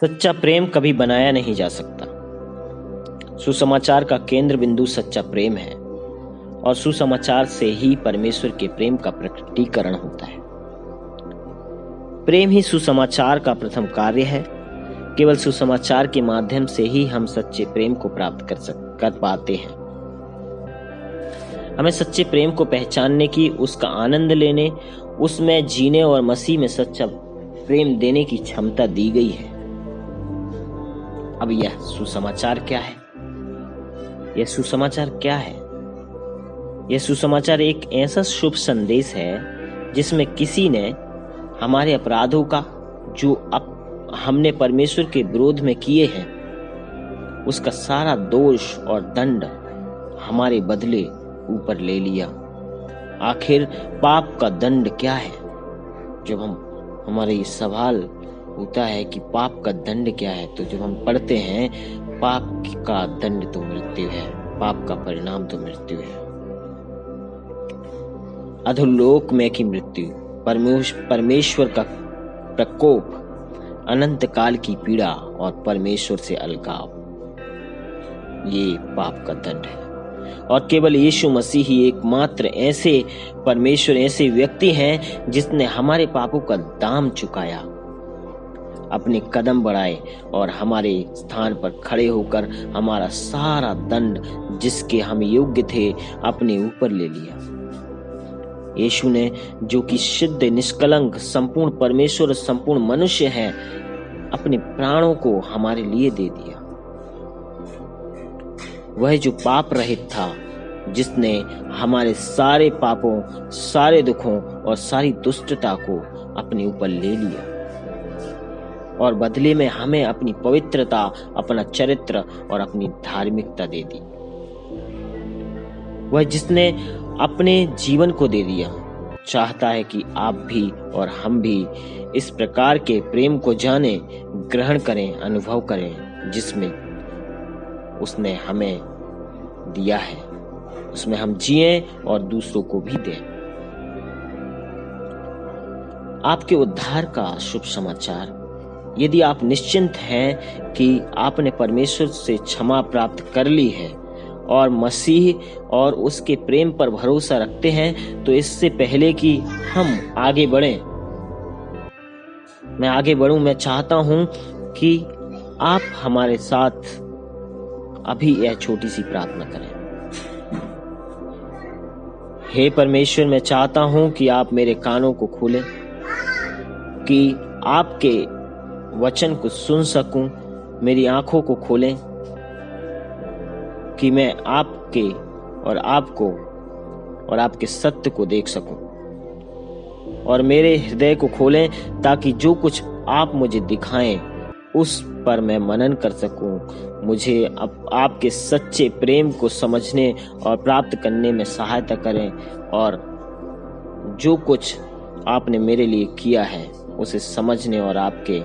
सच्चा प्रेम कभी बनाया नहीं जा सकता। सुसमाचार का केंद्र बिंदु सच्चा प्रेम है और सुसमाचार से ही परमेश्वर के प्रेम का प्रकटीकरण होता है। प्रेम ही सुसमाचार का प्रथम कार्य है। केवल सुसमाचार के माध्यम से ही हम सच्चे प्रेम को प्राप्त कर पाते हैं। हमें सच्चे प्रेम को पहचानने की, उसका आनंद लेने, उसमें जीने और मसीह में सच्चा प्रेम देने की क्षमता दी गई है। अब यह सुसमाचार क्या है? यह सुसमाचार क्या है? यह सुसमाचार एक ऐसा शुभ संदेश है जिसमें किसी ने हमारे अपराधों का, जो अब हमने परमेश्वर के विरोध में किए हैं, उसका सारा दोष और दंड हमारे बदले ऊपर ले लिया। आखिर पाप का दंड क्या है? जब हमारे ये सवाल होता है कि पाप का दंड क्या है, तो जब हम पढ़ते हैं पाप का दंड तो मृत्यु है, पाप का परिणाम तो मृत्यु है। अधोलोक में की मृत्यु, परमेश्वर का प्रकोप, अनंत काल की पीड़ा और परमेश्वर से अलगाव, ये पाप का दंड है। और केवल यीशु मसीह ही एकमात्र ऐसे परमेश्वर, ऐसे व्यक्ति हैं जिसने हमारे पापों का दाम चुकाया, अपने कदम बढ़ाए और हमारे स्थान पर खड़े होकर हमारा सारा दंड, जिसके हम योग्य थे, अपने ऊपर ले लिया। यीशु ने, जो कि शुद्ध, निष्कलंक, संपूर्ण परमेश्वर, संपूर्ण मनुष्य है, अपने प्राणों को हमारे लिए दे दिया। वह जो पाप रहित था, जिसने हमारे सारे पापों, सारे दुखों और सारी दुष्टता को अपने ऊपर ले लिया और बदले में हमें अपनी पवित्रता, अपना चरित्र और अपनी धार्मिकता दे दी। वह जिसने अपने जीवन को दे दिया, चाहता है कि आप भी और हम भी इस प्रकार के प्रेम को जाने, ग्रहण करें, अनुभव करें, जिसमें उसने हमें दिया है, उसमें हम जिए और दूसरों को भी दें। आपके उद्धार का शुभ समाचार, यदि आप निश्चिंत हैं कि आपने परमेश्वर से क्षमा प्राप्त कर ली है और मसीह और उसके प्रेम पर भरोसा रखते हैं, तो इससे पहले कि हम आगे बढ़ें, मैं आगे बढ़ूं, मैं चाहता हूं कि आप हमारे साथ अभी यह छोटी सी प्रार्थना करें। हे परमेश्वर, मैं चाहता हूं कि आप मेरे कानों को खोलें, कि आपके वचन को सुन सकूं, मेरी आंखों को खोलें, कि मैं आपके और आपको और आपके सत्य को देख सकूं, और मेरे हृदय को खोलें, ताकि जो कुछ आप मुझे दिखाएं उस पर मैं मनन कर सकूं। मुझे अब आपके सच्चे प्रेम को समझने और प्राप्त करने में सहायता करें, और जो कुछ आपने मेरे लिए किया है उसे समझने और आपके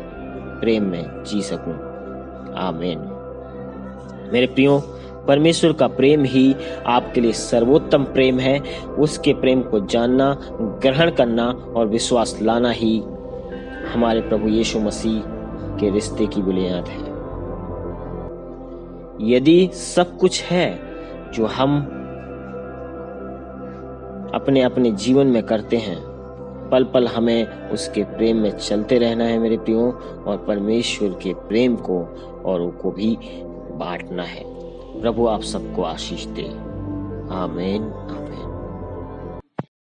प्रेम में जी सकूं। आमीन। मेरे प्रियो, परमेश्वर का प्रेम ही आपके लिए सर्वोत्तम प्रेम है। उसके प्रेम को जानना, ग्रहण करना और विश्वास लाना ही हमारे प्रभु यीशु मसीह के रिश्ते की बुनियाद है। यदि सब कुछ है जो हम अपने अपने जीवन में करते हैं, पल पल हमें उसके प्रेम में चलते रहना है मेरे प्रियो, और परमेश्वर के प्रेम को औरों को भी बांटना है। प्रभु आप सबको आशीष दे। आमीन, आमीन।